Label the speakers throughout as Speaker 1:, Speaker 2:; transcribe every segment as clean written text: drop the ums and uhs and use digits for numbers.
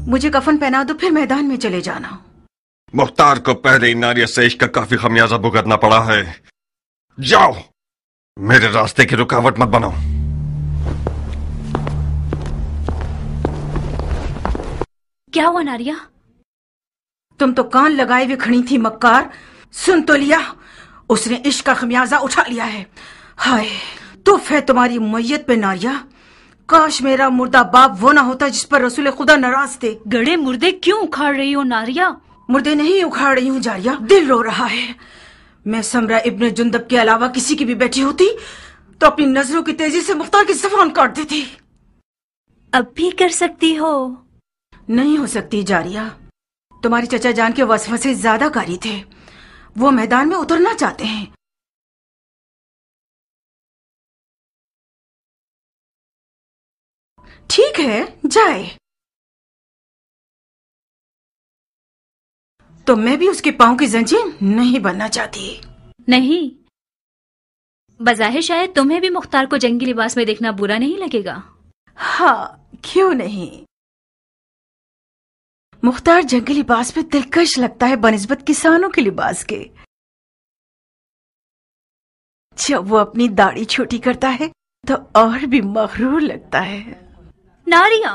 Speaker 1: मुझे कफन पहना दो, फिर मैदान में चले जाना।
Speaker 2: मुख्तार को पहले नारिया से इश्क का काफी खमियाजा भुगतना पड़ा है। जाओ, मेरे रास्ते की रुकावट मत बनाओ।
Speaker 3: क्या हुआ नारिया?
Speaker 1: तुम तो कान लगाए हुए खड़ी थी मक्कार। सुन तो लिया, उसने इश्क का खमियाजा उठा लिया है। हाय तुफ है तुम्हारी मैयत पे नारिया। काश मेरा मुर्दा बाप वो ना होता जिस पर रसूल खुदा नाराज थे।
Speaker 3: गड़े मुर्दे क्यों उखाड़ रही हो नारिया?
Speaker 1: मुर्दे नहीं उखाड़ रही हूँ जारिया, दिल रो रहा है। मैं समरा इब्ने जुंदब के अलावा किसी की भी बैठी होती तो अपनी नजरों की तेजी से मुख्तार की ज़बान काट देती।
Speaker 3: अब भी कर सकती हो।
Speaker 1: नहीं हो सकती जारिया। तुम्हारे चचा जान के वसवसे ज्यादा कारी थे। वो मैदान में उतरना चाहते हैं। ठीक है जाए, तो मैं भी उसके पांव की जंजीर नहीं बनना चाहती।
Speaker 3: नहीं, बज़ाहिर शायद तुम्हें भी मुख्तार को जंगी लिबास में देखना बुरा नहीं लगेगा।
Speaker 1: हाँ क्यों नहीं। मुख्तार जंगी लिबास में दिलकश लगता है बनिस्बत किसानों के लिबास के। जब वो अपनी दाढ़ी छोटी करता है तो और भी मगरूर लगता है।
Speaker 3: नारिया,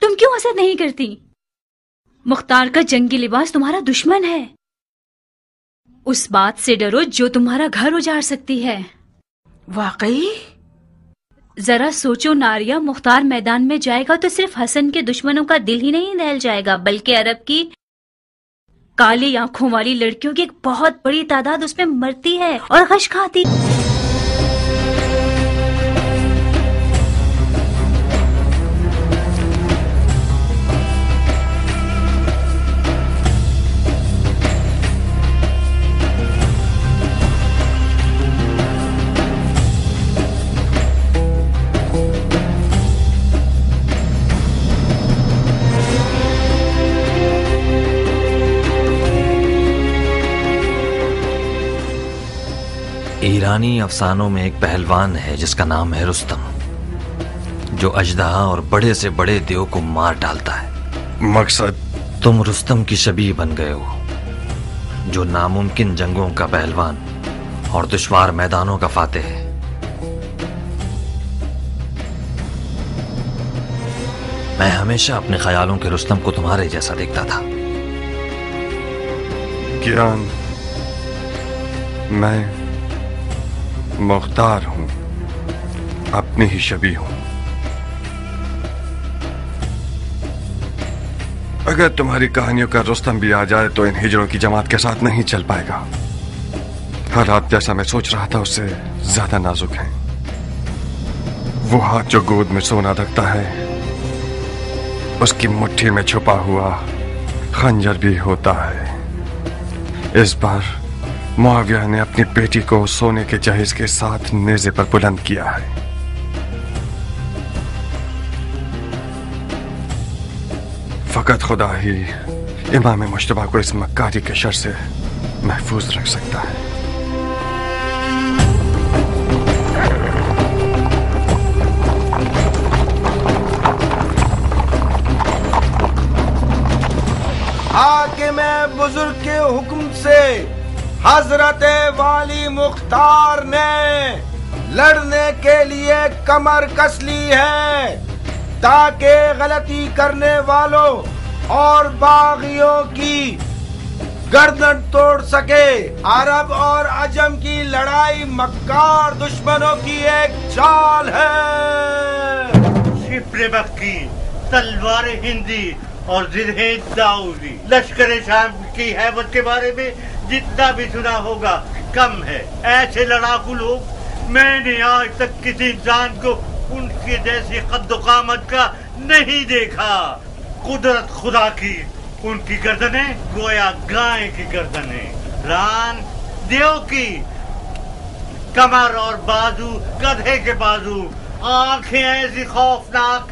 Speaker 3: तुम क्यों हसद नहीं करती? मुख्तार का जंगी लिबास तुम्हारा दुश्मन है। उस बात से डरो जो तुम्हारा घर उजाड़ सकती है।
Speaker 1: वाकई?
Speaker 3: जरा सोचो नारिया, मुख्तार मैदान में जाएगा तो सिर्फ हसन के दुश्मनों का दिल ही नहीं दहल जाएगा, बल्कि अरब की काली आंखों वाली लड़कियों की एक बहुत बड़ी तादाद उसमें मरती है और गश खाती।
Speaker 4: ईरानी अफसानों में एक पहलवान है जिसका नाम है रुस्तम, जो अजदहा और बड़े से बड़े देव को मार डालता है।
Speaker 2: मकसद?
Speaker 4: तुम रुस्तम की शबीह बन गए हो, जो नामुमकिन जंगों का पहलवान और दुश्वार मैदानों का फातेह है। मैं हमेशा अपने ख्यालों के रुस्तम को तुम्हारे जैसा देखता था।
Speaker 2: ज्ञान, मैं मुख्तार हूं, अपनी ही शबीह हूं। अगर तुम्हारी कहानियों का रुस्तम भी आ जाए तो इन हिजड़ों की जमात के साथ नहीं चल पाएगा। हालात जैसा मैं सोच रहा था उससे ज्यादा नाजुक हैं। वो हाथ जो गोद में सोना रखता है, उसकी मुट्ठी में छुपा हुआ खंजर भी होता है। इस बार मुआविया ने अपनी बेटी को सोने के जहेज के साथ नेज़े पर बुलंद किया है। फकत खुदा ही इमाम मुश्तबा को इस मक्कारी के शर से महफूज रख सकता है।
Speaker 5: हाकिम बुजुर्ग के हुक्म से हजरत वाली मुख्तार ने लड़ने के लिए कमर कस ली है, ताकि गलती करने वालों और बागियों की गर्दन तोड़ सके। अरब और अजम की लड़ाई मक्कार दुश्मनों की एक चाल है।
Speaker 6: शिप्रे मक्की, तलवार हिंदी और जिरहे दाऊदी। लश्कर शाम की हैबत के बारे में जितना भी सुना होगा कम है। ऐसे लड़ाकू लोग मैंने आज तक किसी इंसान को उनके जैसी कद्दो-कामत का नहीं देखा। कुदरत खुदा की, उनकी गर्दनें गोया गाय की गर्दनें, रान देव की, कमर और बाजू गधे के बाजू, आंखें ऐसी खौफनाक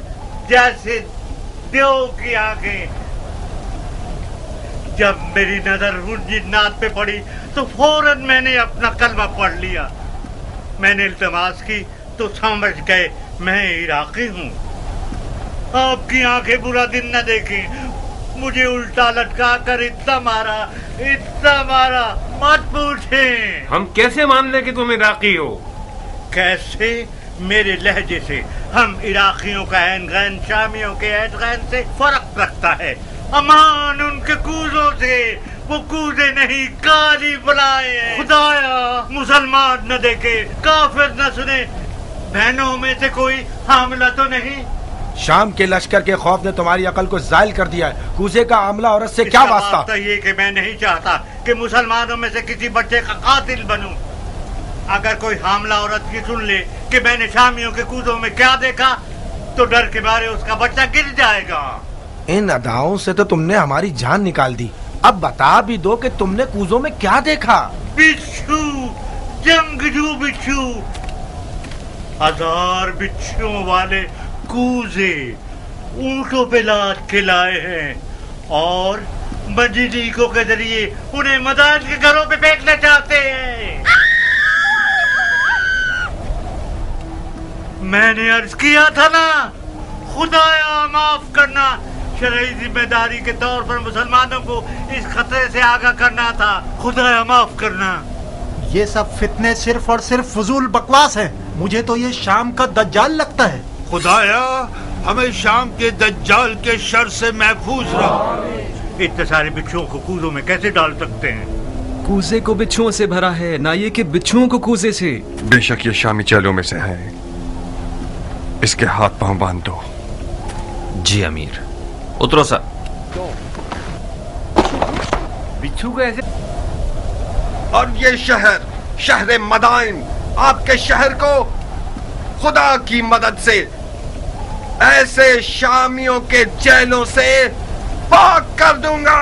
Speaker 6: जैसे देव की आंखें। जब मेरी नजर उन जिन्नात पे पड़ी तो फौरन मैंने अपना कलमा पढ़ लिया। मैंने इल्तमास की तो समझ गए मैं इराकी हूँ। आपकी आंखें बुरा दिन न देखें, मुझे उल्टा लटका कर इतना मारा, मत पूछें।
Speaker 7: हम कैसे मान लें कि तुम इराकी हो?
Speaker 6: कैसे? मेरे लहजे से हम इराकियों का ऐन गैन शामियों के ऐन गैन से फर्क रखता है। अमान उनके कूजों से, वो कूजे नहीं काली बुलाए। खुदाया मुसलमान न देखे, काफिर न सुने, बहनों में से कोई हामिला तो नहीं?
Speaker 5: शाम के लश्कर के खौफ ने तुम्हारी अकल को जायल कर दिया है। कूजे का आमला औरत से क्या वास्ता?
Speaker 6: तो ये कि मैं नहीं चाहता कि मुसलमानों में से किसी बच्चे का कातिल बनूं। अगर कोई हामला औरत की सुन ले कि मैंने शामियों के कूजों में क्या देखा, तो डर के मारे उसका बच्चा गिर जाएगा।
Speaker 5: इन अदाओं से तो तुमने हमारी जान निकाल दी। अब बता भी दो कि तुमने कूजों में क्या देखा?
Speaker 6: बिच्छू, जंगजू बिच्छू, 1000 बिच्छुओं वाले कूजे ऊंटों पे लाद के लाए हैं और मजीदीकों के जरिए उन्हें मदान के घरों पे फेंकना चाहते हैं। मैंने अर्ज किया था ना, खुदाया माफ करना, शरई जिम्मेदारी के तौर पर मुसलमानों को इस खतरे से आगाह करना था। खुदाया माफ करना।
Speaker 8: ये सब फितने सिर्फ और सिर्फ फजूल बकवास है। मुझे तो ये शाम का दज्जाल लगता है।
Speaker 9: खुदाया हमें शाम के दज्जाल के शर से महफूज रख।
Speaker 6: इतने सारे बिच्छुओं को कूजों में कैसे डाल सकते हैं?
Speaker 10: कूजे को बिच्छुओं से भरा है, ना ये कि बिच्छुओं को कूजे से।
Speaker 2: बेशक ये शामी चेलों में से है, इसके हाथ पांव बांध दो।
Speaker 4: जी अमीर। उतरो सर।
Speaker 7: बिच्छू को ऐसे।
Speaker 2: और ये शहर मदाइन, आपके शहर को खुदा की मदद से ऐसे शामियों के जेलों से पाक कर दूंगा।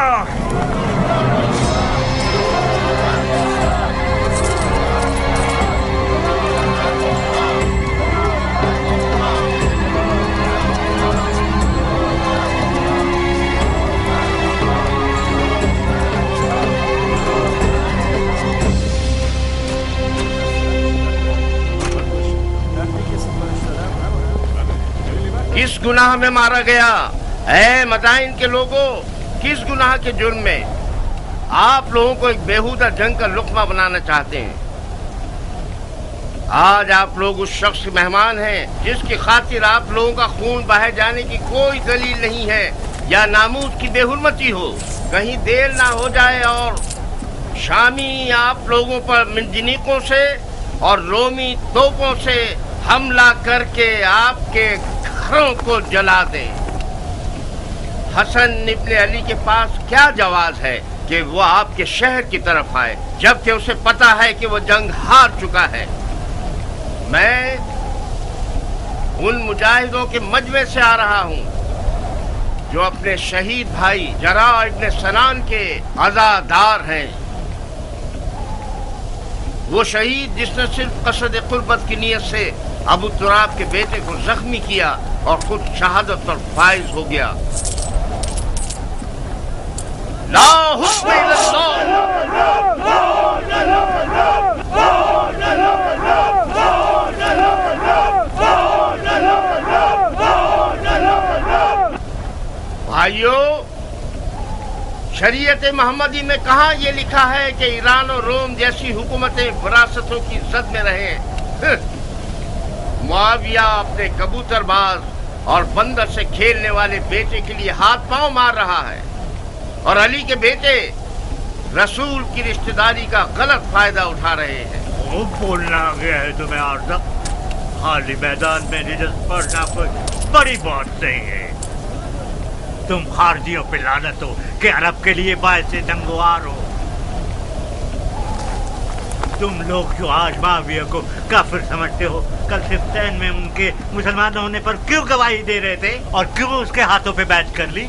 Speaker 9: किस गुनाह में मारा गया? ऐ मदाइन के लोगों, किस गुनाह के जुर्म में? आप लोगों को एक बेहुदा जंग का लुक्मा बनाना चाहते हैं। आज आप लोग उस शख्स के मेहमान हैं जिसकी खातिर आप लोगों का खून बहाए जाने की कोई दलील नहीं है या नामूस की बेहुरमती हो। कहीं देर ना हो जाए और शामी आप लोगों पर मिंजनीकों से और रोमी तोपों से हमला करके आपके घरों को जला दे। हसन इब्ने अली के पास क्या जवाज है कि वो आपके शहर की तरफ आए, जबकि उसे पता है कि वो जंग हार चुका है। मैं उन मुजाहिदों के मजमे से आ रहा हूँ जो अपने शहीद भाई जरा इब्ने सनान के अज़ादार हैं। वो शहीद जिसने सिर्फ कसद कुर्बत की नीयत से अबू तुराब के बेटे को जख्मी किया और खुद शहादत पर फाइज हो गया। ला हुक्म भाइयों, शरीयत मोहम्मदी में कहाँ ये लिखा है कि ईरान और रोम जैसी हुकूमतें विरासतों की जद में रहें? मुआविया अपने कबूतरबाज और बंदर से खेलने वाले बेटे के लिए हाथ पांव मार रहा है और अली के बेटे रसूल की रिश्तेदारी का गलत फायदा उठा रहे हैं।
Speaker 6: वो बोलना आ गया है तुम्हें आर्ज़ा? खाली मैदान में निजत पड़ना कोई बड़ी बात नहीं है। तुम खारजियों पे लानत हो कि अरब के लिए बायस से जंगवार हो। तुम लोग जो आज माविया को काफिर समझते हो, कल सिफ्तैन में उनके मुसलमान होने पर क्यों गवाही दे रहे थे और क्यों उसके हाथों पे बैच कर ली?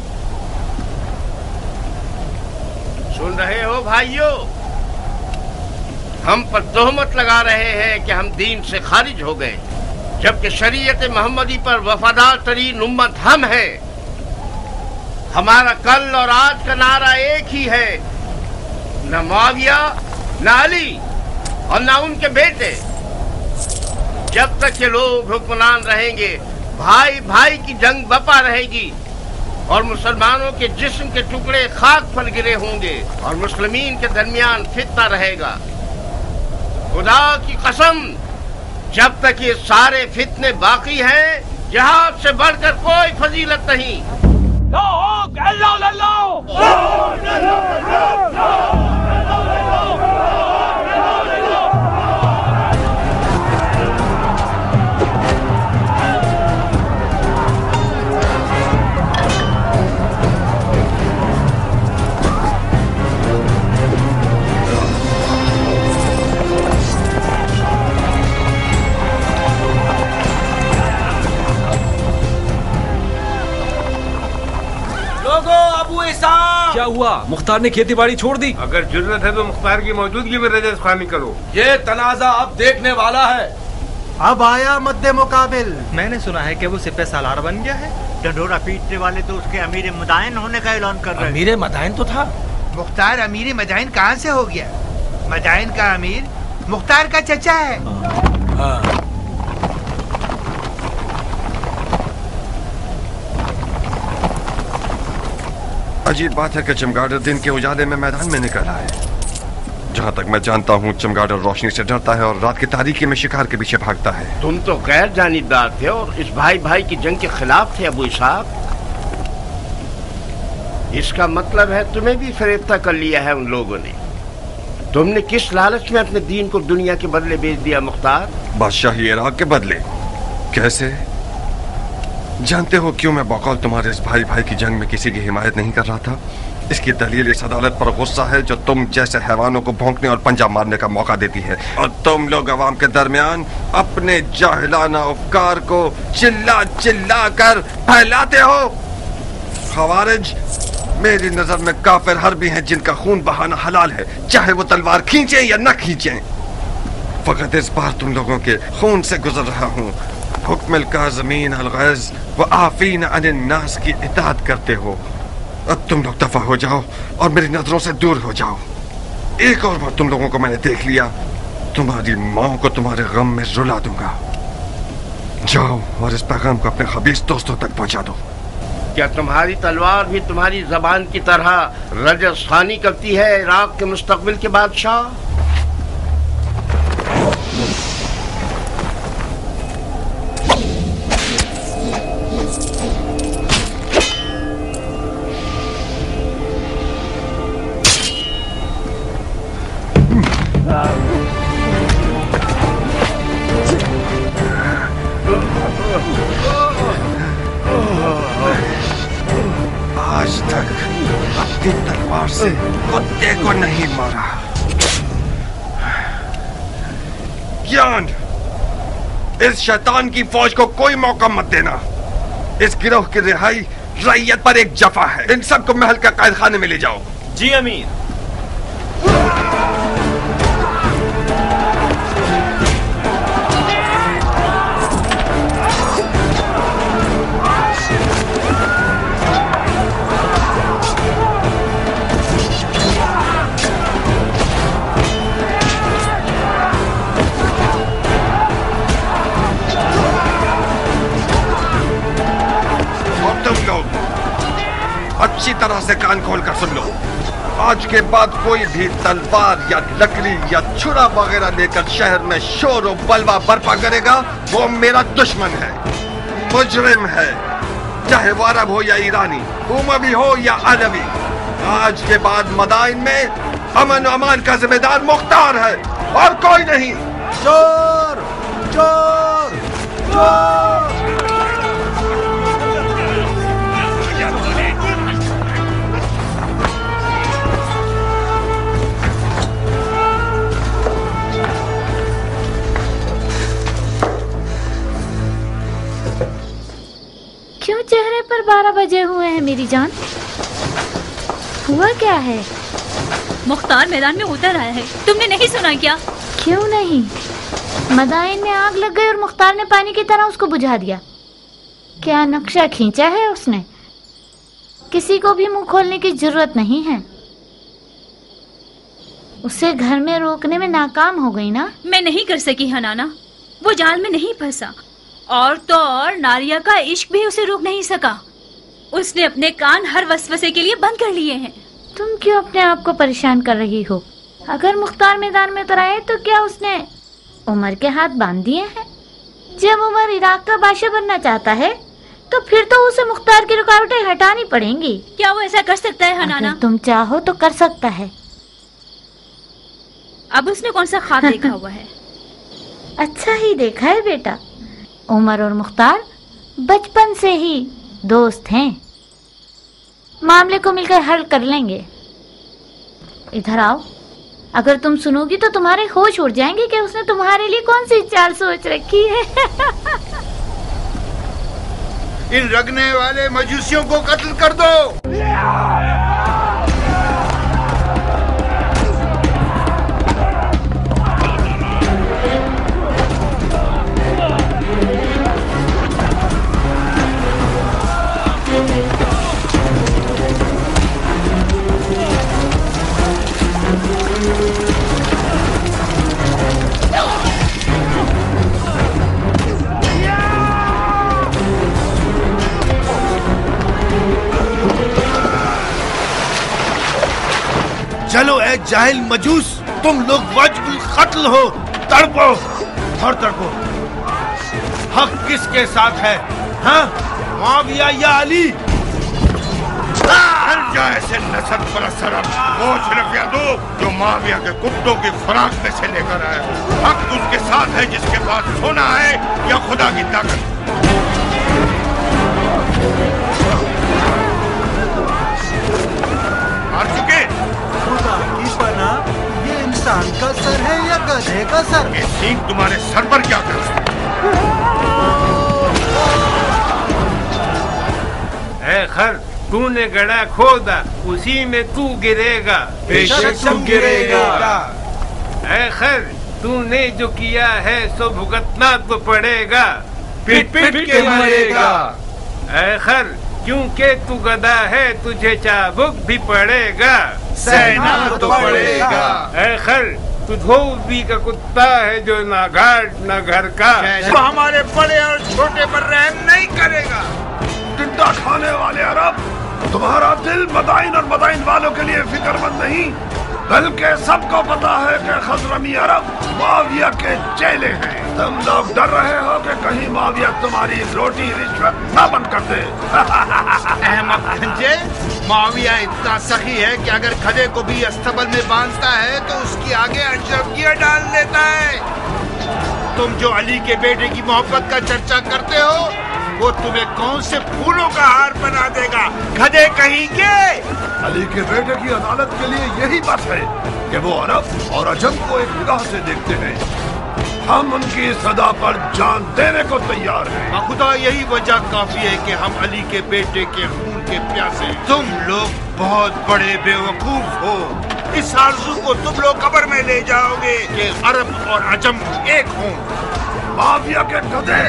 Speaker 9: सुन रहे हो भाइयों, हम पर तोहमत लगा रहे हैं कि हम दीन से खारिज हो गए, जबकि शरीयत मोहम्मदी पर वफादार तरीन उम्मत हम हैं। हमारा कल और आज का नारा एक ही है, न मुआविया, न अली और न उनके बेटे। जब तक ये लोग हुक्मरान रहेंगे, भाई भाई की जंग बपा रहेगी। और मुसलमानों के जिस्म के टुकड़े खाक पर गिरे होंगे और मुस्लिमीन के दरमियान फितना रहेगा। खुदा की कसम, जब तक ये सारे फितने बाकी हैं, जिहाद से बढ़कर कोई फजीलत नहीं।
Speaker 10: क्या हुआ? मुख्तार ने खेती बाड़ी छोड़ दी?
Speaker 7: अगर जरूरत है तो मुख्तार की मौजूदगी में रजस खानी करो।
Speaker 5: ये तनाजा अब देखने वाला है।
Speaker 8: अब आया मद्दे मुकाबिल।
Speaker 11: मैंने सुना है कि वो सिपह सालार बन गया है।
Speaker 6: ढंढोरा पीटने वाले तो उसके अमीर मदाइन होने का ऐलान कर रहे हैं।
Speaker 5: अमीर मदाइन तो था।
Speaker 12: मुख्तार अमीर मदाइन कहाँ से हो गया? मदाइन का अमीर मुख्तार का चचा है।
Speaker 5: हाँ।
Speaker 2: अजीब बात है कि चमगादड़ दिन के उजाले में मैदान में निकल आए। जहाँ तक मैं जानता हूँ, चमगादड़ रोशनी से डरता है और रात की तारीकी में शिकार के पीछे भागता है।
Speaker 9: तुम तो गैर जानिबदार थे और इस भाई भाई की जंग के खिलाफ थे अबू इसहाक। इसका मतलब है तुम्हें भी फरेफ्ता कर लिया है उन लोगों ने। तुमने किस लालच में अपने दीन को दुनिया के बदले बेच दिया मुख्तार?
Speaker 2: बादशाही इराक के बदले? कैसे? जानते हो क्यों मैं बकौल तुम्हारे इस भाई भाई की जंग में किसी की हिमायत नहीं कर रहा था? इसकी दलील इस अदालत पर गुस्सा है जो तुम जैसे हैवानों को भौंकने और पंजा मारने का मौका देती है, और तुम लोग अवाम के दरमियान अपने जाहिलाना अफकार को चिल्ला चिल्ला कर फैलाते हो। खवारिज मेरी नजर में काफिर हर्बी हैं जिनका खून बहाना हलाल है, चाहे वो तलवार खींचे या न खींचे। फकत इस बार तुम लोगों के खून से गुजर रहा हूँ। हुक्म काज़मीन अल-गैज़ व आफ़ीन अन-नास की इताअत करते हो। अब तुम लोग दफा हो जाओ और मेरी नजरों से दूर हो जाओ। एक और बार तुम लोगों को मैंने देख लिया, तुम्हारी माँ को तुम्हारे गम में रुला दूंगा। जाओ और इस पैगाम को अपने खबीस दोस्तों तक पहुंचा दो।
Speaker 9: क्या तुम्हारी तलवार भी तुम्हारी जबान की तरह रजस खानी करती है इराक के मुस्तकबिल के बादशाह?
Speaker 2: आज तक अपनी तलवार से कुत्ते को नहीं मारा। ज्ञान, इस शैतान की फौज को कोई मौका मत देना। इस गिरोह की रिहाई रैयत पर एक जफा है। इन सबको महल का कैद खाने में ले जाओ।
Speaker 11: जी अमीर।
Speaker 2: अच्छी तरह से कान खोल कर सुन लो। आज के बाद कोई भी तलवार या लकड़ी या छुरा वगैरह लेकर शहर में शोर और बलवा बर्पा करेगा, वो मेरा दुश्मन है, मुजरिम है, चाहे वो अरब हो या ईरानी, उमवी हो या अरबी। आज के बाद मदाइन में अमन अमान का जिम्मेदार मुख्तार है और कोई नहीं।
Speaker 5: चोर चोर चोर।
Speaker 3: क्यों चेहरे पर 12 बजे हुए हैं मेरी जान? हुआ क्या है?
Speaker 13: मुख्तार मैदान में उतर आया है, तुमने नहीं सुना क्या?
Speaker 3: क्यों नहीं? मदाइन में आग लग गई और मुख्तार ने पानी की तरह उसको बुझा दिया। क्या नक्शा खींचा है उसने? किसी को भी मुंह खोलने की जरूरत नहीं है। उसे घर में रोकने में नाकाम हो गई ना?
Speaker 13: मैं नहीं कर सकी हनाना, वो जाल में नहीं फंसा। और तो और नारिया का इश्क भी उसे रोक नहीं सका।
Speaker 3: उसने अपने कान हर वसवसे के लिए बंद कर लिए हैं।
Speaker 13: तुम क्यों अपने आप को परेशान कर रही हो? अगर मुख्तार मैदान में उतर आए तो क्या उसने उमर के हाथ बांध दिए हैं? जब उमर इराक का बादशाह बनना चाहता है तो फिर तो उसे मुख्तार की रुकावटें हटानी पड़ेंगी।
Speaker 3: क्या वो ऐसा कर सकता है हनाना?
Speaker 13: अगर तुम चाहो तो कर सकता है।
Speaker 3: अब उसने कौन सा ख्वाब देखा हुआ है?
Speaker 13: अच्छा ही देखा है बेटा। उमर और मुख्तार बचपन से ही दोस्त हैं। मामले को मिलकर हल कर लेंगे। इधर आओ। अगर तुम सुनोगी तो तुम्हारे होश उड़ जाएंगे कि उसने तुम्हारे लिए कौन सी चाल सोच रखी है।
Speaker 12: इन रगने वाले मजूसियों को कत्ल कर दो। चलो ए जाहिल मजूस, तुम लोग वाजिबुल कत्ल हो। तड़पो और तड़पो। हक किसके साथ है? हाँ, मुआविया या अली?
Speaker 9: हर जाए से नसब परस्त अरब, वो सिर्फ या दो जो मुआविया के कुत्तों की खुराक में से लेकर आए। हक उसके साथ है जिसके पास सोना है या खुदा की ताकत। मार चुके
Speaker 8: खुदा की पनाह, ये इंसान का सर है या गधे का सर?
Speaker 9: ये सींग तुम्हारे सर पर क्या कर रहा
Speaker 7: है? खर, तूने गड़ा खोदा, उसी में तू गिरेगा।
Speaker 5: बेशक तुम गिरेगा।
Speaker 7: है खर, तूने जो किया है सो भुगतना तो पड़ेगा।
Speaker 5: पिट पिट के मरेगा।
Speaker 7: है खर, क्योंकि तू गधा है तुझे चाबुक भी पड़ेगा।
Speaker 5: सहना तो पड़ेगा।
Speaker 7: है खर, तू धोबी का कुत्ता है जो ना घाट ना घर का।
Speaker 12: वो हमारे बड़े और छोटे पर रहम नहीं करेगा।
Speaker 9: टिड्डा खाने वाले अरब, तुम्हारा दिल मदाइन और मदाइन वालों के लिए फिक्रमंद नहीं, बल्कि सबको पता है कि खजरमी अरब मुआविया के चेले हैं। तुम लोग डर रहे हो कि कहीं मुआविया तुम्हारी रोटी रिश्वत न बंद कर दे।
Speaker 12: अहमद गंजे, मुआविया इतना सखी है कि अगर गधे को भी अस्तबल में बांधता है तो उसकी आगे अशरफियां डाल देता है। तुम जो अली के बेटे की मोहब्बत का चर्चा करते हो, वो तुम्हें कौन से फूलों का हार बना देगा, गधे कहीं के।
Speaker 9: अली के बेटे की अदालत के लिए यही बस है कि वो अरब और अजम को एक निगाह से देखते हैं। हम उनकी सदा पर जान देने को तैयार हैं।
Speaker 12: खुदा यही वजह काफी है कि हम अली के बेटे के खून के प्यासे। तुम लोग बहुत बड़े बेवकूफ हो। इस आरज़ू को तुम लोग कब्र में ले जाओगे कि अरब और अजम एक हों।
Speaker 9: मुआविया के गधे।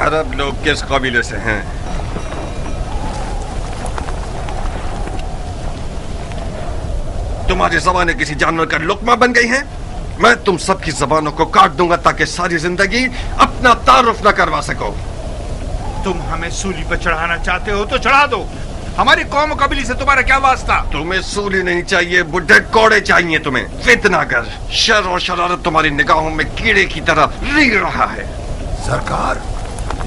Speaker 2: अरब लोग किस कबीले से हैं? तुम्हारी ज़बानें किसी जानवर का लुक्मा बन गई हैं? मैं तुम सबकी ज़बानों को काट दूंगा ताकि सारी जिंदगी अपना तारुफ न करवा सको।
Speaker 12: तुम हमें सूली पर चढ़ाना चाहते हो तो चढ़ा दो। हमारी कौम कबीले से तुम्हारा क्या वास्ता?
Speaker 2: तुम्हें सूली नहीं चाहिए, बुढ़े कोड़े चाहिए तुम्हें। फितनागर, शर और शरारत तुम्हारी निगाहों में कीड़े की तरह रींग रहा है।
Speaker 9: सरकार,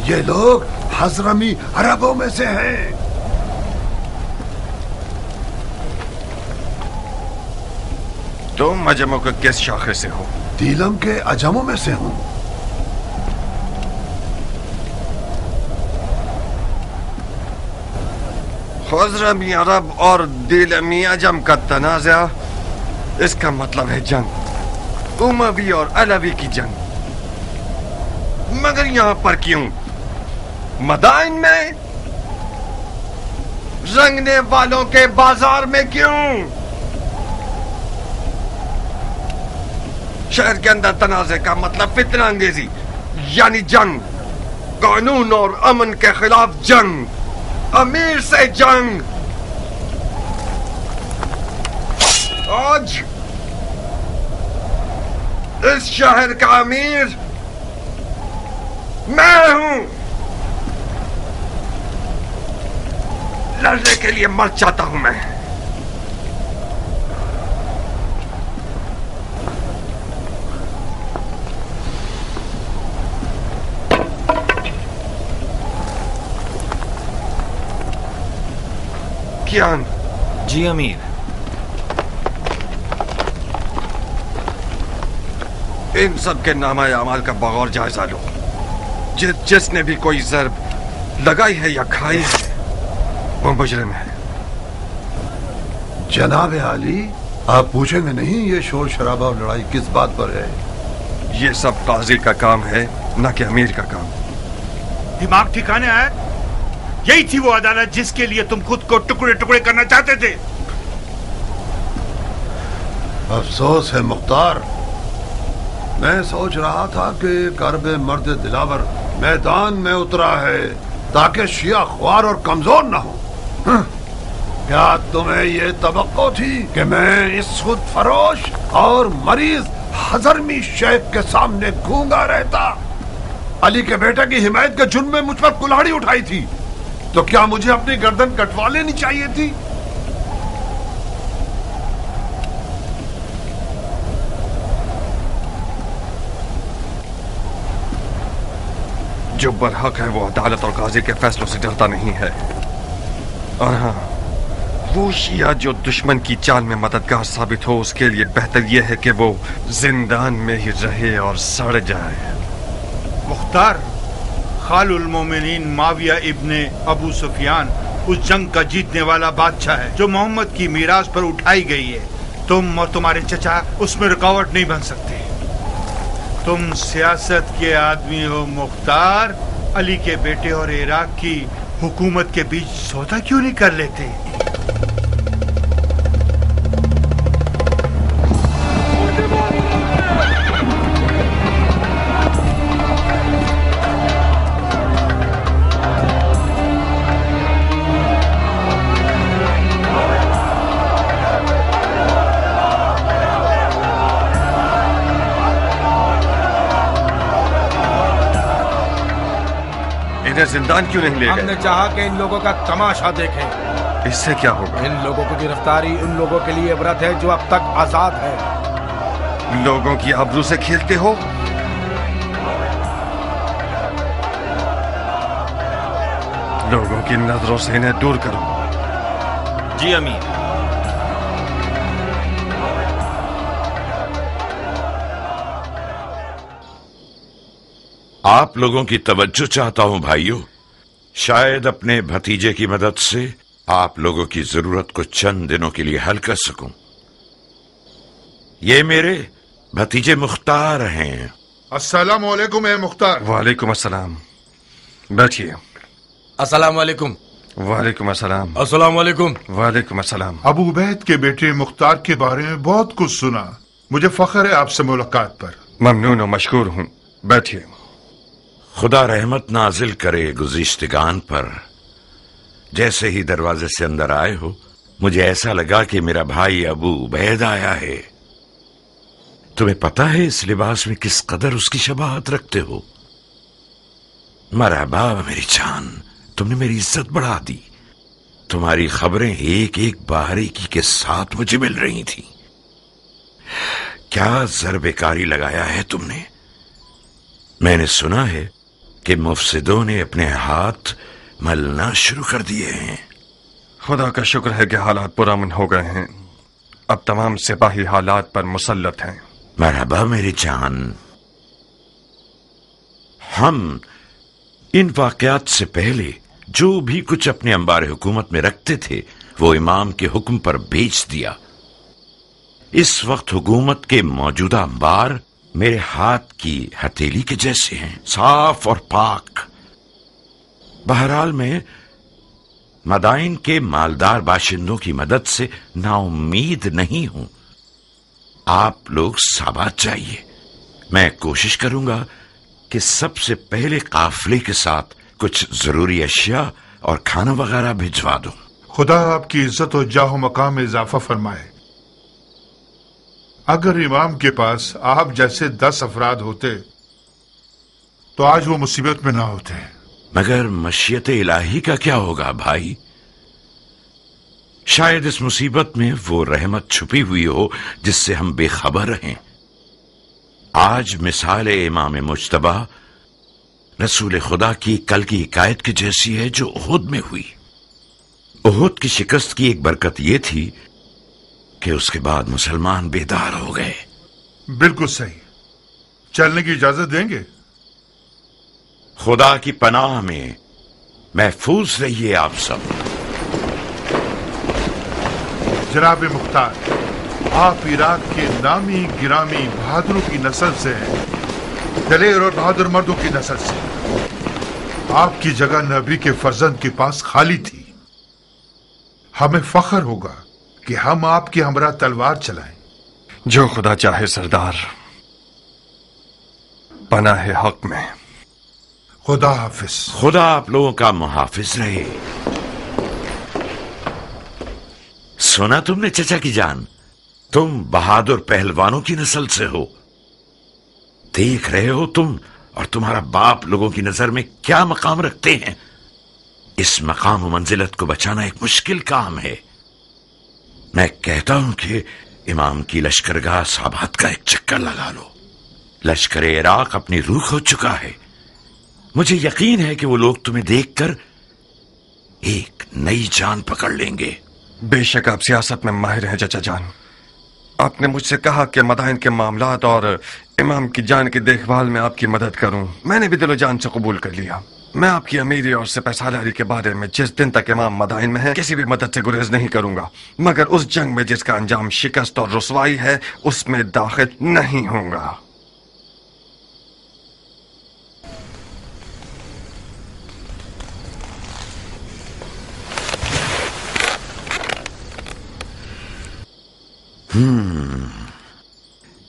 Speaker 9: ये लोग हजरमी अरबों में से हैं।
Speaker 2: तुम अजमों के किस शाखे से हो?
Speaker 9: दीलम के अजमों में से हूँ।
Speaker 2: خزرمی عرب اور دیلمی عجم کا تنازع، اس کا مطلب ہے جنگ، اموی اور علوی کی جنگ۔ مگر یہاں پر کیوں؟ مدائن میں، رنگنے والوں کے بازار میں کیوں؟ شہر کے اندر تنازع کا مطلب فتنہ انگیزی، یعنی جنگ، قانون اور امن کے خلاف جنگ، امیر سے جنگ۔ آج اس شہر کا امیر میں ہوں۔ لڑنے کے لیے مر چاہتا ہوں میں۔ کیان؟
Speaker 4: جی امیر۔
Speaker 2: ان سب کے نامہ اعمال کا بغور جائزہ لو۔ جس نے بھی کوئی ضرب لگائی ہے یا کھائی ہے وہ مجرم ہے۔
Speaker 14: جناب عالی، آپ پوچھیں گے نہیں یہ شور شرابہ اور لڑائی کس بات پر ہے؟
Speaker 2: یہ سب قاضی کا کام ہے، نہ کہ امیر کا کام۔
Speaker 12: دماغ ٹھکانے آیا؟ یہی تھی وہ عدالت جس کے لیے تم خود کو ٹکڑے ٹکڑے کرنا چاہتے تھے؟
Speaker 14: افسوس ہے مختار، میں سوچ رہا تھا کہ کرب مرد دلاور میدان میں اترا ہے تاکہ شیعہ خوار اور کمزور نہ ہو۔ کیا تمہیں یہ توقع تھی کہ میں اس خود فروش اور مریض حضرمی شیخ کے سامنے گونگا رہتا؟ علی کے بیٹے کی حمایت کے جرم میں مجھ پر کلاڑی اٹھائی تھی، تو کیا مجھے اپنی گردن کٹوا لینی چاہیے تھی؟
Speaker 2: جو برحق ہے وہ عدالت اور قاضی کے فیصلوں سے ڈرتا نہیں ہے، اور ہاں وہ شیعہ جو دشمن کی چال میں مددگار ثابت ہو، اس کے لیے بہتر یہ ہے کہ وہ زندان میں ہی رہے اور سڑ جائے۔
Speaker 12: مختار، خال المومنین معاویہ ابن ابو سفیان اس جنگ کا جیتنے والا بادشاہ ہے جو محمد کی میراث پر اٹھائی گئی ہے۔ تم اور تمہارے چچا اس میں رکاوٹ نہیں بن سکتے۔ تم سیاست کے آدمی ہو مختار، علی کے بیٹے اور عراق کی حکومت کے بیچ سودا کیوں نہیں کر لیتے؟
Speaker 2: زندان کیوں نہیں لے گئے؟
Speaker 5: ہم نے چاہا کہ ان لوگوں کا تماشا دیکھیں۔
Speaker 2: اس سے کیا ہوگا؟
Speaker 5: ان لوگوں کی گرفتاری ان لوگوں کے لیے عبرت ہے جو اب تک آزاد ہے۔
Speaker 2: لوگوں کی آبرو سے کھیلتے ہو؟ لوگوں کی نظروں سے انہیں دور کرو۔
Speaker 11: جی امیر۔
Speaker 15: آپ لوگوں کی توجہ چاہتا ہوں بھائیوں، شاید اپنے بھتیجے کی مدد سے آپ لوگوں کی ضرورت کو چند دنوں کے لیے حل کر سکوں۔ یہ میرے بھتیجے مختار ہیں۔
Speaker 12: السلام علیکم اے مختار۔
Speaker 2: وعلیکم السلام، بیٹھیے۔
Speaker 5: السلام علیکم۔
Speaker 2: وعلیکم السلام۔
Speaker 5: السلام علیکم۔
Speaker 2: وعلیکم السلام۔
Speaker 12: ابو عبید کے بیٹے مختار کے بارے میں بہت کچھ سنا، مجھے فخر ہے آپ سے ملاقات پر۔
Speaker 2: ممنون و مشکور ہوں، بیٹھیے۔
Speaker 15: خدا رحمت نازل کرے گزشتگان پر۔ جیسے ہی دروازے سے اندر آئے ہو مجھے ایسا لگا کہ میرا بھائی ابو عبید آیا ہے۔ تمہیں پتا ہے اس لباس میں کس قدر اس کی شباہت رکھتے ہو؟ مرحبا میری جان، تم نے میری عزت بڑھا دی۔ تمہاری خبریں ایک ایک باریکی کے ساتھ مجھے مل رہی تھیں۔ کیا ضرب کاری لگایا ہے تم نے؟ میں نے سنا ہے کہ مفسدوں نے اپنے ہاتھ ملنا شروع کر دیے ہیں۔
Speaker 2: خدا کا شکر ہے کہ حالات پرامن ہو گئے ہیں، اب تمام سپاہی حالات پر مسلط ہیں۔
Speaker 15: مرحبا میری جان۔ ہم ان واقعات سے پہلے जो भी कुछ अपने अंबार हुकूमत में रखते थे वो इमाम के हुक्म पर बेच दिया। इस वक्त हुकूमत के मौजूदा अंबार मेरे हाथ की हथेली के जैसे हैं, साफ और पाक। बहरहाल मैं मदाइन के मालदार बाशिंदों की मदद से नाउम्मीद नहीं हूं। आप लोग साबात चाहिए। मैं कोशिश करूंगा कि सबसे पहले काफिले के साथ कुछ जरूरी अशिया और खाना वगैरह भिजवा दूं।
Speaker 12: खुदा आपकी इज्जत और जाहो मकाम में इजाफा फरमाए। अगर इमाम के पास आप जैसे 10 अफराद होते तो आज वो मुसीबत में ना होते।
Speaker 15: मगर मशीयत इलाही का क्या होगा भाई? शायद इस मुसीबत में वो रहमत छुपी हुई हो जिससे हम बेखबर रहें। आज मिसाल इमाम मुज्तबा रसूल खुदा की कल की हिकायत की जैसी है जो उहुद में हुई। उहुद की शिकस्त की एक बरकत ये थी कि उसके बाद मुसलमान बेदार हो गए।
Speaker 12: बिल्कुल सही। चलने की इजाजत देंगे?
Speaker 15: खुदा की पनाह में महफूज रहिए आप सब।
Speaker 12: जनाब मुख्तार, आप इराक के नामी गिरामी बहादुरों की नस्ल से हैं, दलेर और बहादुर मर्दों की नस्ल से। आपकी जगह नबी के फर्जंद के पास खाली थी। हमें फख्र होगा कि हम आपकी हमरा तलवार चलाएं।
Speaker 2: जो खुदा चाहे सरदार, पनाह हक में।
Speaker 12: खुदा हाफिज।
Speaker 15: खुदा आप लोगों का मुहाफिज रहे। सुना तुमने चचा की जान, तुम बहादुर पहलवानों की नस्ल से हो। देख रहे हो तुम और तुम्हारा बाप लोगों की नजर में क्या मकाम रखते हैं। इस मकाम और मंजिलत को बचाना एक मुश्किल काम है। मैं कहता हूं कि इमाम की लश्करगाह साबात का एक चक्कर लगा लो। लश्कर इराक अपनी रूह खो चुका है। मुझे यकीन है कि वो लोग तुम्हें देखकर एक नई जान पकड़ लेंगे।
Speaker 2: बेशक आप सियासत में माहिर हैं चचा जान। आपने मुझसे कहा कि मदाइन के मामलात और इमाम की जान की देखभाल में आपकी मदद करूं। मैंने भी दिलो जान से कबूल कर लिया। मैं आपकी अमीरी और सिपहसालारी के बारे में जिस दिन तक इमाम मदाइन में है किसी भी मदद से गुरेज नहीं करूंगा, मगर उस जंग में जिसका अंजाम शिकस्त और रुसवाई है उसमें दाखिल नहीं होऊंगा।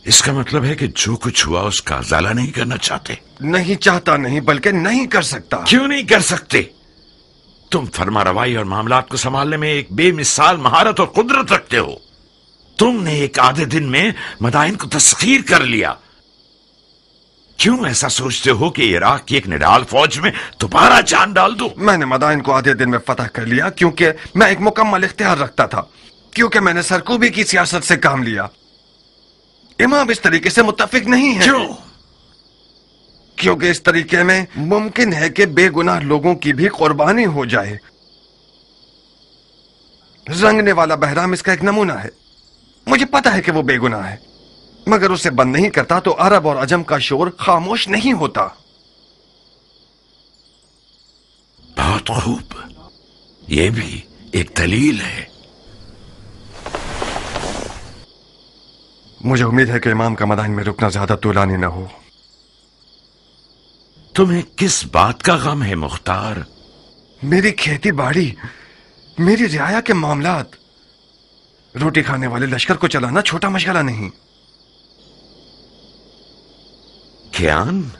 Speaker 15: इसका मतलब है कि जो कुछ हुआ उसका अजाला नहीं करना चाहते।
Speaker 2: नहीं चाहता नहीं, बल्कि नहीं कर सकता।
Speaker 15: क्यों नहीं कर सकते? तुम फरमा रवाई और मामलात को संभालने में एक बेमिसाल महारत और कुदरत रखते हो। तुमने एक आधे दिन में मदाइन को तस्खीर कर लिया। क्यों ऐसा सोचते हो कि इराक की एक निडाल फौज में दोबारा जान डाल दो?
Speaker 2: मैंने मदाइन को आधे दिन में फतह कर लिया क्योंकि मैं एक मुकम्मल इख्तियार रखता था, क्योंकि मैंने सरकूबी की सियासत से काम लिया। इमाम इस तरीके से मुत्तफिक नहीं है।
Speaker 15: क्यों?
Speaker 2: क्योंकि इस तरीके में मुमकिन है कि बेगुनाह लोगों की भी कुर्बानी हो जाए। रंगने वाला बहराम इसका एक नमूना है। मुझे पता है कि वो बेगुनाह है, मगर उसे बंद नहीं करता तो अरब और अजम का शोर खामोश नहीं होता।
Speaker 15: बहुत खूब, यह भी एक दलील है।
Speaker 2: मुझे उम्मीद है कि इमाम का मदाइन में रुकना ज्यादा तूलानी न हो।
Speaker 15: तुम्हें किस बात का गम है मुख्तार?
Speaker 2: मेरी खेती बाड़ी, मेरी रियाया के मामलात। रोटी खाने वाले लश्कर को चलाना छोटा मशगला नहीं।
Speaker 15: कियान,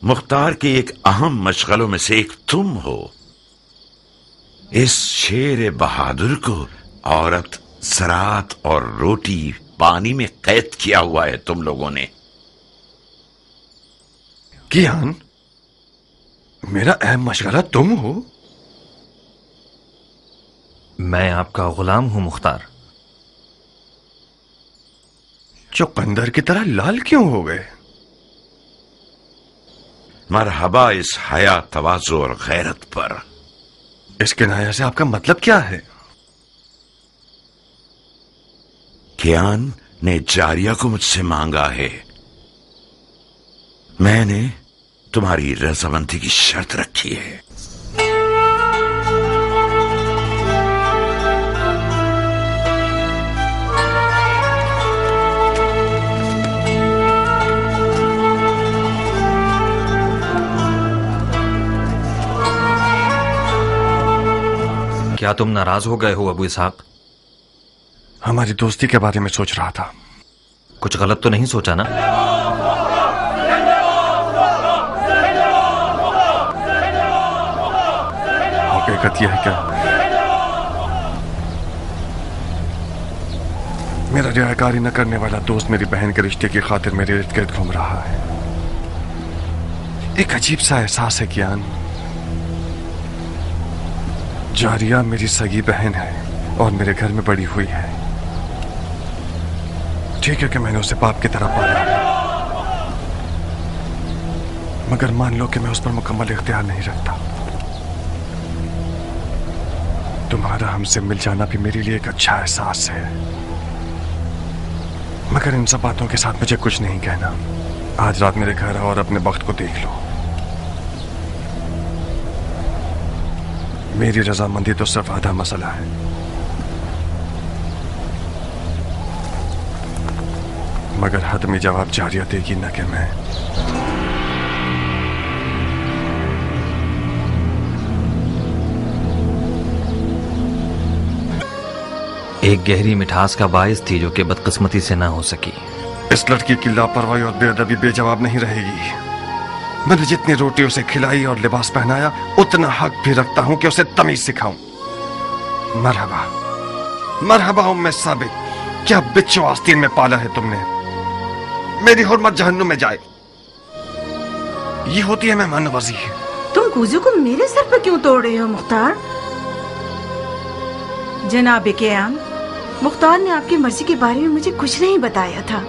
Speaker 15: मुख्तार के एक अहम मशगलों में से एक तुम हो। इस शेर बहादुर को औरत, ज़राअत और रोटी पानी में कैद किया हुआ है तुम लोगों ने।
Speaker 2: कियान, मेरा अहम मशगला तुम हो?
Speaker 4: मैं आपका गुलाम हूं मुख्तार।
Speaker 2: चुकंदर की तरह लाल क्यों हो गए?
Speaker 15: मरहबा इस हया, तवाज़ु और गैरत पर।
Speaker 2: इस किनाया से आपका मतलब क्या है?
Speaker 15: कियान ने जारिया को मुझसे मांगा है। मैंने तुम्हारी रजामंदी की शर्त रखी है।
Speaker 4: क्या तुम नाराज हो गए हो अबू इसहाक?
Speaker 2: हमारी दोस्ती के बारे में सोच रहा था।
Speaker 4: कुछ गलत तो नहीं सोचा ना?
Speaker 2: हकीकत यह है क्या मेरा रियाकारी न करने वाला दोस्त मेरी बहन के रिश्ते की खातिर मेरे इर्द गिर्द घूम रहा है। एक अजीब सा एहसास है ज्ञान। जारिया मेरी सगी बहन है और मेरे घर में बड़ी हुई है। ठीक है कि मैंने उसे बाप की तरह पाला है, मगर मान लो कि मैं उस पर मुकम्मल इख्तियार नहीं रखता। तुम्हारा हमसे मिल जाना भी मेरे लिए एक अच्छा एहसास है, मगर इन सब बातों के साथ मुझे कुछ नहीं कहना। आज रात मेरे घर आओ और अपने वक्त को देख लो। मेरी रजामंदी तो सिर्फ आधा मसला है। मगर हतमी जवाब जारिया देगी न कि मैं।
Speaker 4: एक गहरी मिठास का बायस थी जो कि बदकिस्मती से ना हो सकी।
Speaker 2: इस लड़की की लापरवाही और बेअदबी बेजवाब नहीं रहेगी। मैंने जितनी रोटी उसे खिलाई और लिबास पहनाया उतना हक भी रखता हूं कि उसे तमीज सिखाऊं। मरहबा मरहबा उम्मे साबिक, क्या बिच्छू आस्तीन में पाला है तुमने। मेरी हुर्मत जहन्नुम में जाए। ये होती है मेहमान नवाजी।
Speaker 1: तुम कूजू को मेरे सर पर क्यों तोड़ रहे हो मुख्तार? जनाब क़याम, मुख्तार ने आपकी मर्जी के बारे में मुझे कुछ नहीं बताया था।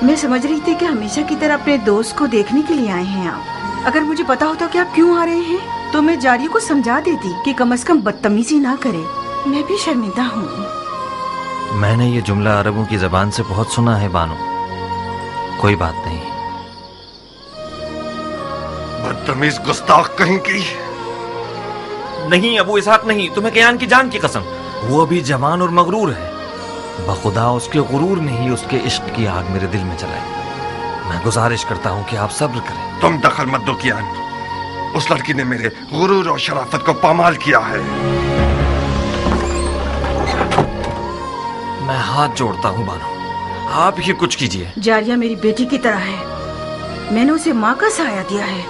Speaker 1: मैं समझ रही थी कि हमेशा की तरह अपने दोस्त को देखने के लिए आए हैं आप। अगर मुझे पता होता कि आप क्यों आ रहे हैं तो मैं जारिया को समझा देती कि कम से कम बदतमीजी ना करे। मैं भी शर्मिंदा हूँ।
Speaker 4: मैंने ये जुमला अरबों की जबान से बहुत सुना है बानो। कोई बात नहीं।
Speaker 2: बदतमीज गुस्ताख कहीं की।
Speaker 4: नहीं अबू इसहाक नहीं, तुम्हें क़यान की जान की कसम। वो अभी जवान और मगरूर है। बखुदा उसके गुरूर ने ही उसके इश्क की आग मेरे दिल में जलाई। मैं गुजारिश करता हूँ कि आप सब्र करें।
Speaker 2: तुम दखल मत दो कियान। उस लड़की ने मेरे गुरूर और शराफत को पामाल किया है।
Speaker 4: मैं हाथ जोड़ता हूँ बानो, आप ही कुछ कीजिए।
Speaker 1: जारिया मेरी बेटी की तरह है। मैंने उसे माँ का साया दिया है।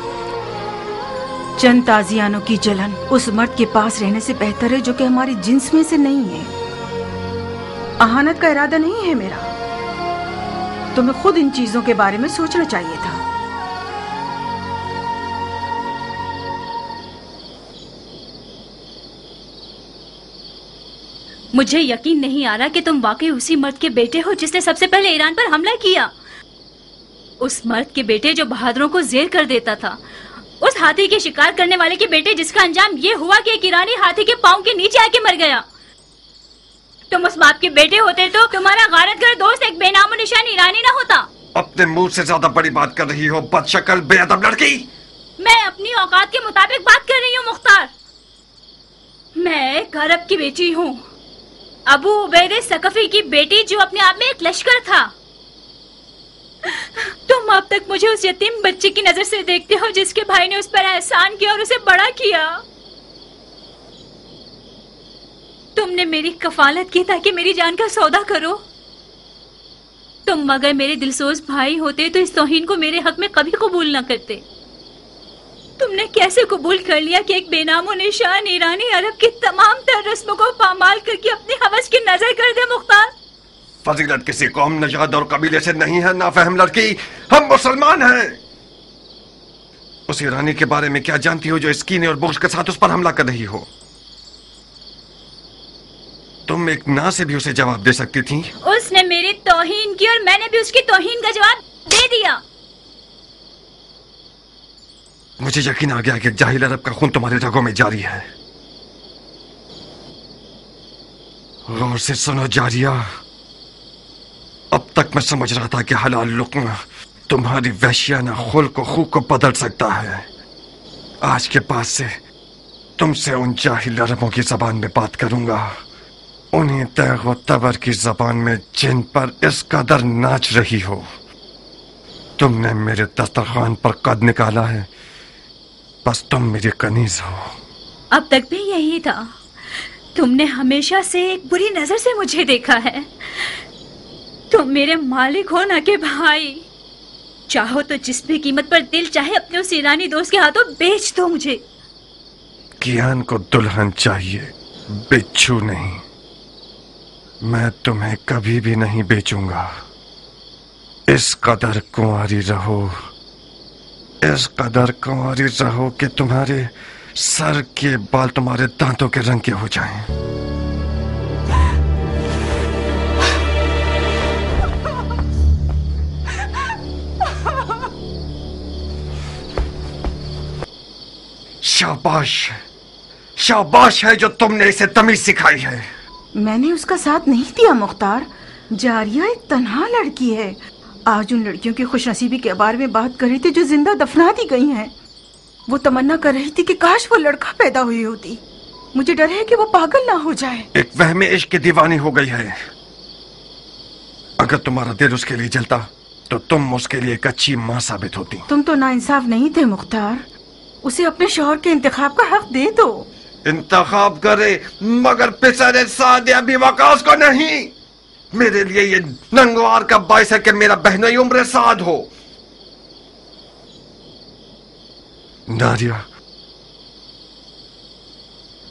Speaker 1: चंद ताजियानों की जलन उस मर्द के पास रहने से बेहतर है जो कि हमारी जिन्स में से नहीं है। अहानत का इरादा नहीं है मेरा। तुम्हें खुद इन चीजों के बारे में सोचना चाहिए था।
Speaker 3: मुझे यकीन नहीं आ रहा कि तुम वाकई उसी मर्द के बेटे हो जिसने सबसे पहले ईरान पर हमला किया। उस मर्द के बेटे जो बहादुरों को जेर कर देता था। उस हाथी के शिकार करने वाले के बेटे जिसका अंजाम ये हुआ कि एक ईरानी हाथी के पांव के नीचे आके मर गया। तुम उस बाप के बेटे होते तो तुम्हारा गारतगर दोस्त एक बेनामो निशान ईरानी ना होता।
Speaker 2: अपने मुंह से ज्यादा बड़ी बात कर रही हो बदशक्ल बेअदब लड़की।
Speaker 3: मैं अपनी औकात के मुताबिक बात कर रही हूँ मुख्तार। मैं एक अरब की बेटी हूँ, अबू उबैद सकफी की बेटी जो अपने आप में एक लश्कर था। तुम अब तक मुझे उस यतीम बच्चे की नजर से देखते हो जिसके भाई ने उस पर एहसान किया और उसे बड़ा किया। तुमने मेरी कफालत की ताकि मेरी जान का सौदा करो। तुम अगर मेरे दिलसोज भाई होते तो इस तौहीन को मेरे हक में कभी कबूल न करते। तुमने कैसे कबूल कर लिया कि एक बेनामो निशान ईरानी अरब की तमाम तर रस्मों को पामाल करके अपनी हवस की नजर कर दे मुख्तार?
Speaker 2: फजीलत किसी कौम, नजाद और कबीले से नहीं है नाफहम लड़की। हम मुसलमान हैं। उस ईरानी के बारे में क्या जानती हो जो इस कीने और बुग़्ज़ के साथ उस पर हमला कर रही हो? तुम एक ना से भी उसे जवाब दे सकती थी।
Speaker 3: उसने मेरी तौहीन की और मैंने भी उसकी तौहीन का जवाब दे दिया।
Speaker 2: मुझे यकीन आ गया कि जाहिल अरब का खून तुम्हारे रगों में जारी है। गौर से सुनो जारिया, अब तक मैं समझ रहा था कि हलाल लुक्मा तुम्हारी वहशियाना खुल्क व खूक को बदल सकता है। आज के बाद से तुमसे उन जाहिल अरबों की जबान में बात करूंगा, उन्हीं तैग व तबर की जबान में जिन पर इस कदर नाच रही हो। तुमने मेरे दस्तरखान पर कद निकाला है, बस तुम मेरी कनीज हो।
Speaker 3: अब तक भी यही था। तुम ने हमेशा से एक बुरी नजर से मुझे देखा है। तुम मेरे मालिक हो ना कि भाई। चाहो तो जिस भी कीमत पर दिल चाहे अपने उस ईरानी दोस्त के हाथों बेच दो मुझे।
Speaker 2: कियान को दुल्हन चाहिए, बिच्छू नहीं। मैं तुम्हें कभी भी नहीं बेचूंगा। इस कदर कुंवारी रहो, इस कदर कुंवारी रहो कि तुम्हारे सर के बाल तुम्हारे दांतों के रंग के हो जाएं। शाबाश, शाबाश है जो तुमने इसे तमीज सिखाई है।
Speaker 1: मैंने उसका साथ नहीं दिया मुख्तार। जारिया एक तन्हा लड़की है। आज उन लड़कियों की खुशनसीबी के बारे में बात कर रही थी जो जिंदा दफना दी गई हैं। वो तमन्ना कर रही थी कि काश वो लड़का पैदा हुई होती। मुझे डर है कि वो पागल ना हो जाए।
Speaker 2: एक वहमे इश्क की दीवानी हो गई है। अगर तुम्हारा दिल उसके लिए जलता तो तुम उसके लिए एक अच्छी माँ साबित होती।
Speaker 1: तुम तो नाइंसाफ नहीं थे मुख्तार। उसे अपने शौहर के इंतखाब का हक दे दो।
Speaker 2: इंतखाब करे मगर पिसरे सादिया भी वकास को नहीं। मेरे लिए ये नंगवार का बाइस है कि मेरा बहनोई उम्र साद हो। नारिया,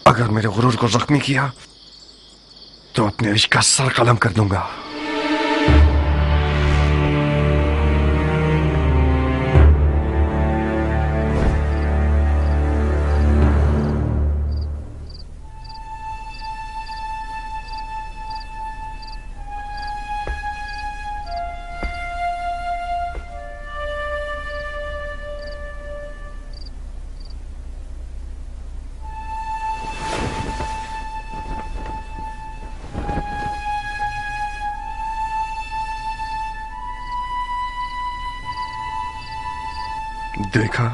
Speaker 2: अगर मेरे गुरूर को जख्मी किया तो अपने इश्क का सर कलम कर दूंगा। देखा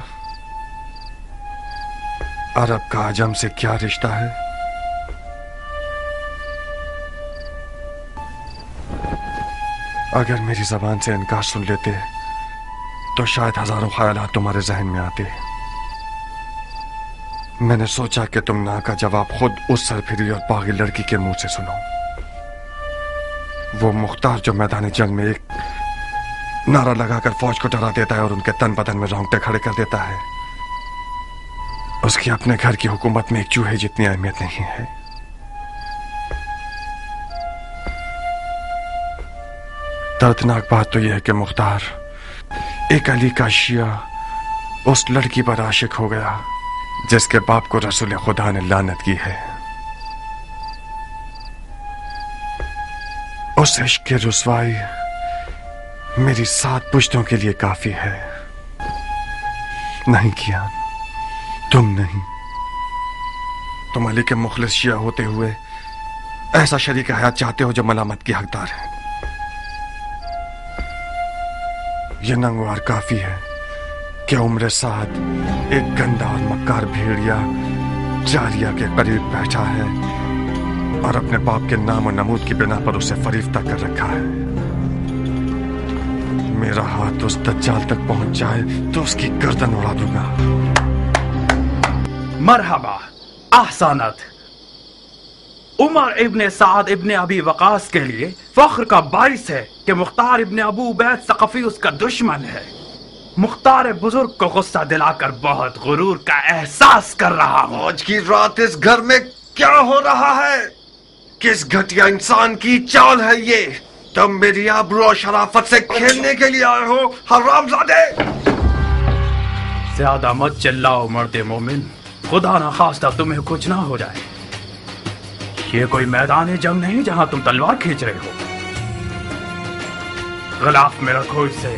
Speaker 2: अरब का आजम से क्या रिश्ता है। अगर मेरी जबान से इनकार सुन लेते तो शायद हजारों ख्यालात तुम्हारे जहन में आते। मैंने सोचा कि तुम ना का जवाब खुद उस सरफिरी और पागल लड़की के मुंह से सुनो। वो मुख्तार जो मैदान जंग में एक नारा लगाकर फौज को डरा देता है और उनके तन बदन में रोंगटे खड़े कर देता है, उसकी अपने घर की हुकूमत में एक चूहे जितनी अहमियत नहीं है। दर्दनाक बात तो यह है कि मुख्तार एक अली का शिया उस लड़की पर आशिक हो गया जिसके बाप को रसूल खुदा ने लानत की है। उस इश्क की रुसवाई मेरी 7 पुश्तों के लिए काफी है। नहीं किया, तुम नहीं। तुम अली के मुखलिस शिया होते हुए ऐसा शरीक हयात चाहते हो जो मलामत की हकदार है। यह नंगवार काफी है कि उम्र साद एक गंदा और मक्कार भेड़िया जारिया के करीब बैठा है और अपने बाप के नाम और नमूद की बिना पर उसे फरीफ्ता कर रखा है। मेरा हाथ उस दज्जाल तक पहुंच जाए तो उसकी गर्दन उड़ा दूंगा।
Speaker 5: मरहबा, ahsanat। उमर इब्ने साद इब्ने अबी वकास के लिए फख्र का बाइस है कि मुख्तार इब्ने अबू उबैद सक़फ़ी उसका दुश्मन है। मुख्तार बुजुर्ग को गुस्सा दिलाकर बहुत गुरूर का एहसास कर रहा हूँ।
Speaker 2: आज की रात इस घर में क्या हो रहा है? किस घटिया इंसान की चाल है ये? तुम मेरी आबरू और शराफत से खेलने के लिए आए हो हरामजादे।
Speaker 5: ज्यादा मत चिल्लाओ मर्दे मोमिन, खुदा ना खास्ता तुम्हें कुछ ना हो जाए। ये कोई मैदान जंग नहीं जहां तुम तलवार खींच रहे हो। गिलाफ में रखो इसे।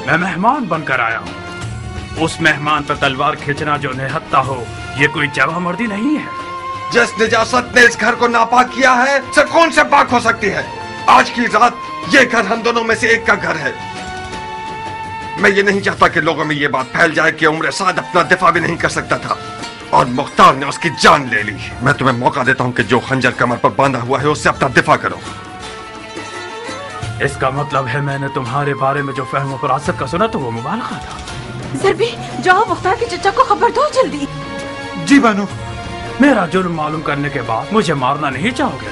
Speaker 5: मैं मेहमान बनकर आया हूँ। उस मेहमान पर तलवार खींचना जो निहत्ता हो, ये कोई जवामर्दी नहीं है।
Speaker 2: जिस निजासत ने इस घर को नापाक किया है सिर्फ कौन से पाक हो सकती है? आज की रात ये घर हम दोनों में से एक का घर है। मैं ये नहीं चाहता कि लोगों में ये बात फैल जाए कि उम्र साद अपना दिफा भी नहीं कर सकता था और मुख्तार ने उसकी जान ले ली। मैं तुम्हें मौका देता हूँ कि जो खंजर कमर पर बांधा हुआ है उससे अपना दिफा करो।
Speaker 5: इसका मतलब है मैंने तुम्हारे बारे में जो फहम फरासत का सुना तो वो मुबालगा था।
Speaker 1: ज़रबी, जाओ मुख्तार के चचा को खबर दो जल्दी।
Speaker 8: जी बानो।
Speaker 5: मेरा जुर्म मालूम करने के बाद मुझे मारना नहीं चाहोगे?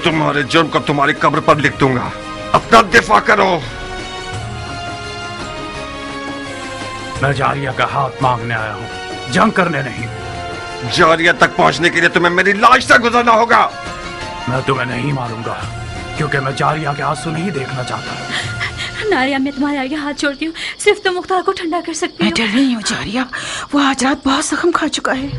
Speaker 2: तुम्हारे जुर्म को तुम्हारी कब्र पर लिख दूंगा। अपना दिफा करो।
Speaker 5: मैं जारिया का हाथ मांगने आया हूँ, जंग करने नहीं।
Speaker 2: जारिया तक पहुंचने के लिए तुम्हें मेरी लाश से गुजरना होगा।
Speaker 5: मैं तुम्हें नहीं मारूंगा, क्योंकि मैं जारिया के आंसू नहीं देखना चाहता।
Speaker 3: नारिया, मैं तुम्हारे आगे हाथ छोड़ती हूँ, सिर्फ तुम मुख्तार को ठंडा कर सकती हो।
Speaker 1: मैं डर रही हूँ जारिया, वो आज रात बहुत जख्म खा चुका है।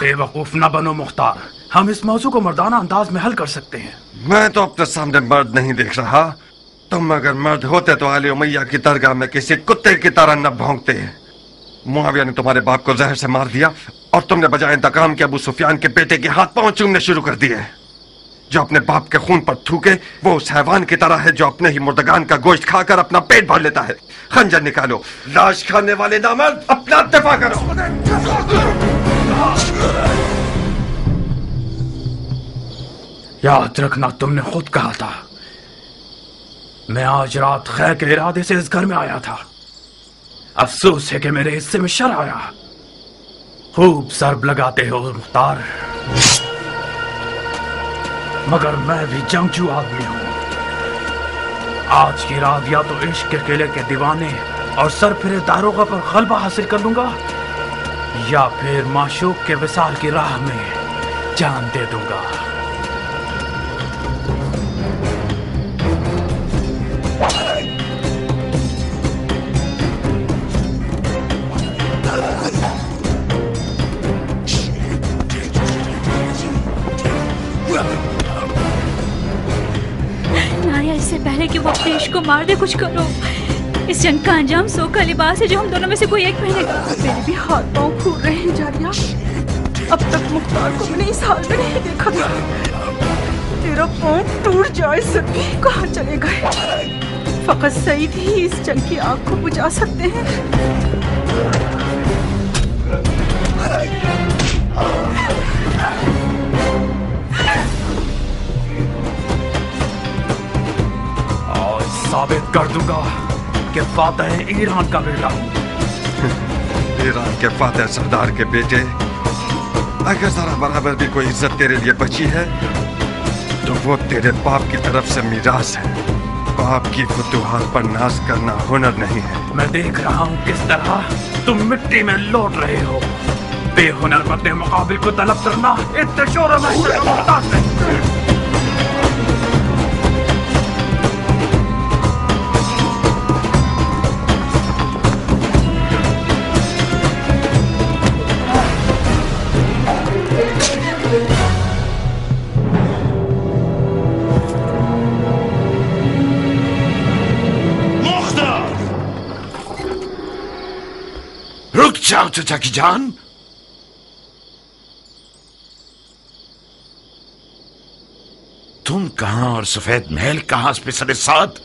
Speaker 5: बेवकूफ न बनो मुख्तार, हम इस मौजू को मर्दाना अंदाज में हल कर सकते हैं।
Speaker 2: मैं तो अपने सामने मर्द नहीं देख रहा। तुम अगर मर्द होते तो आली उमैया की दरगाह में किसी कुत्ते की तरह न भौंकते। मुआविया ने तुम्हारे बाप को जहर से मार दिया और तुमने बजाय इंतकाम के अबू सुफियान के बेटे के हाथ पांव चूमने शुरू कर दिए। जो अपने बाप के खून पर थूके वो उस हैवान की तरह है जो अपने ही मुर्दगान का गोश्त खाकर अपना पेट भर लेता है। खंजर निकालो, लाश खाने वाले नामर्द, अपना दिफा करो।
Speaker 5: याद रखना, तुमने खुद कहा था। मैं आज रात खैर के इरादे से इस घर में आया था। अफसोस है कि मेरे हिस्से में शर आया। खूब सरब लगाते हो मुख्तार, मगर मैं भी जंगजू आदमी हूं। आज की रात या तो इश्क के किले के दीवाने और सर फिरे दारोगा पर गलबा हासिल कर लूंगा, या फिर माशूक के विसाल की राह में जान दे दूंगा।
Speaker 3: इससे पहले कि वो अपने इश्क को मार दे, कुछ करो। इस जंग का अंजाम सोख का लिबास है जो हम दोनों में से कोई एक पहनेगा।
Speaker 1: मेरे भी हाथ पांव फूल रहे हैं जारिया। अब तक मुख्तार को मैंने इस हाल में नहीं देखा था। तेरा पांव टूट जाए सभी कहाँ चले गए? फकत सईद ही इस जंग की आग को बुझा सकते हैं।
Speaker 5: साबित कर दूंगा कि फातेह ईरान का बेटा हूं।
Speaker 2: ईरान के फातेह सरदार के बेटे, अगर जरा बराबर भी कोई इज्जत तेरे लिए बची है तो वो तेरे बाप की तरफ से मिरास है। बाप की फतूहात पर नाज करना हुनर नहीं है।
Speaker 5: मैं देख रहा हूं किस तरह तुम मिट्टी में लौट रहे हो। बेहुनर मर्दे मुकाबिल को तलब करना इतने शोर में मुहताज नहीं।
Speaker 15: जाओ चाचा की जान, तुम कहां और सफेद महल कहां पे सरे साथ?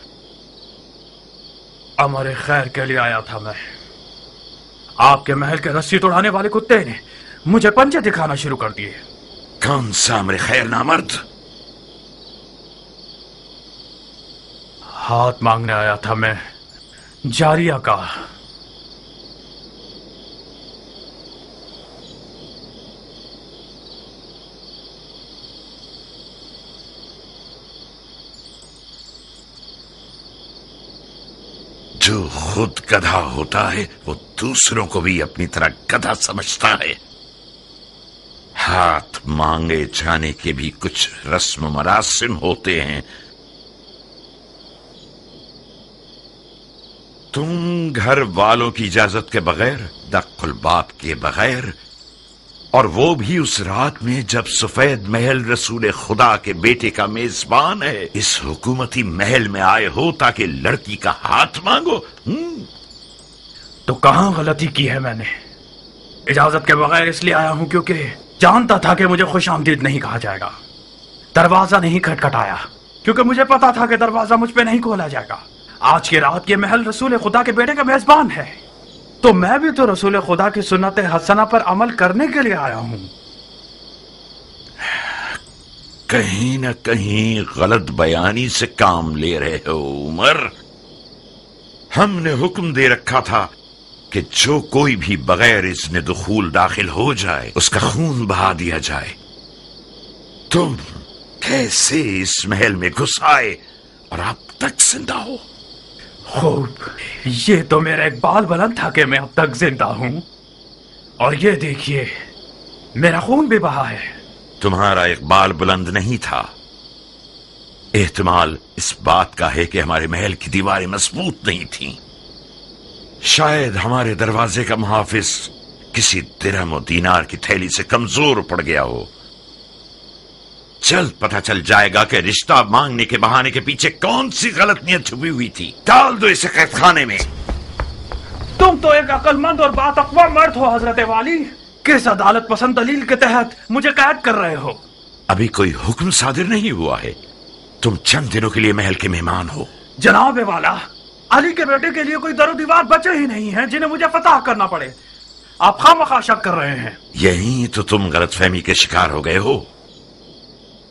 Speaker 5: अमर खैर के लिए आया था मैं। आपके महल के रस्सी तोड़ाने वाले कुत्ते ने मुझे पंजे दिखाना शुरू कर दिए।
Speaker 15: कौन सा अमर खैर नामर्द?
Speaker 5: हाथ मांगने आया था मैं, जारिया का।
Speaker 15: जो खुद गधा होता है वो दूसरों को भी अपनी तरह गधा समझता है। हाथ मांगे जाने के भी कुछ रस्म मरासिम होते हैं। तुम घर वालों की इजाजत के बगैर, दक्कुल बाप के बगैर, और वो भी उस रात में जब सफेद महल रसूल खुदा के बेटे का मेजबान है, इस हुकूमती महल में आए हो ताकि लड़की का हाथ मांगो।
Speaker 5: तो कहां गलती की है मैंने? इजाजत के बगैर इसलिए आया हूं क्योंकि जानता था कि मुझे खुशामदीद नहीं कहा जाएगा। दरवाजा नहीं खटखटाया क्योंकि मुझे पता था कि दरवाजा मुझ पे नहीं खोला जाएगा। आज की रात ये महल रसूल खुदा के बेटे का मेजबान है, तो मैं भी तो रसूल खुदा की सुन्नत हसना पर अमल करने के लिए आया हूं।
Speaker 15: कहीं न कहीं गलत बयानी से काम ले रहे हो उमर। हमने हुक्म दे रखा था कि जो कोई भी बगैर इज़्न दुखूल दाखिल हो जाए उसका खून बहा दिया जाए। तुम कैसे इस महल में घुस आए और अब तक जिंदा हो?
Speaker 5: खूब, ये तो मेरा इकबाल बुलंद था कि मैं अब तक जिंदा हूं, और ये देखिए मेरा खून भी बहा है।
Speaker 15: तुम्हारा इकबाल बुलंद नहीं था, एहतमाल इस बात का है कि हमारे महल की दीवारें मजबूत नहीं थीं। शायद हमारे दरवाजे का मुहाफिज किसी दिरहम और दीनार की थैली से कमजोर पड़ गया हो। जल्द पता चल जाएगा कि रिश्ता मांगने के बहाने के पीछे कौन सी गलत नीयत छुपी हुई थी। डाल दो इसे कैदखाने में।
Speaker 5: तुम तो एक अक्लमंद और बातकवा मर्द हो हजरत वाली, किस अदालत पसंद दलील के तहत मुझे कैद कर रहे हो?
Speaker 15: अभी कोई हुक्म सादिर नहीं हुआ है, तुम चंद दिनों के लिए महल के मेहमान हो।
Speaker 5: जनाब वाला, अली के बेटे के लिए कोई दरो दीवार बचे ही नहीं है जिन्हें मुझे फतह करना पड़े। आप खामखा शक कर रहे हैं।
Speaker 15: यही तो तुम गलतफहमी के शिकार हो गए हो।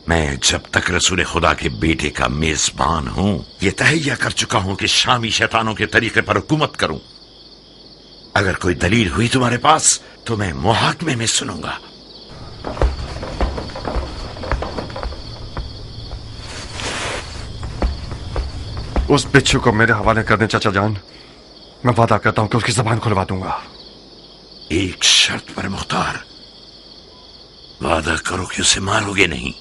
Speaker 15: मैं जब तक रसूल खुदा के बेटे का मेजबान हूं, ये तहैया कर चुका हूं कि शामी शैतानों के तरीके पर हुकूमत करूं। अगर कोई दलील हुई तुम्हारे पास तो मैं मुहाकमे में सुनूंगा।
Speaker 2: उस बिच्छू को मेरे हवाले कर दें चाचा जान, मैं वादा करता हूं कि उसकी जबान खुलवा दूंगा।
Speaker 15: एक शर्त पर मुख्तार, वादा करो कि उसे मारोगे नहीं।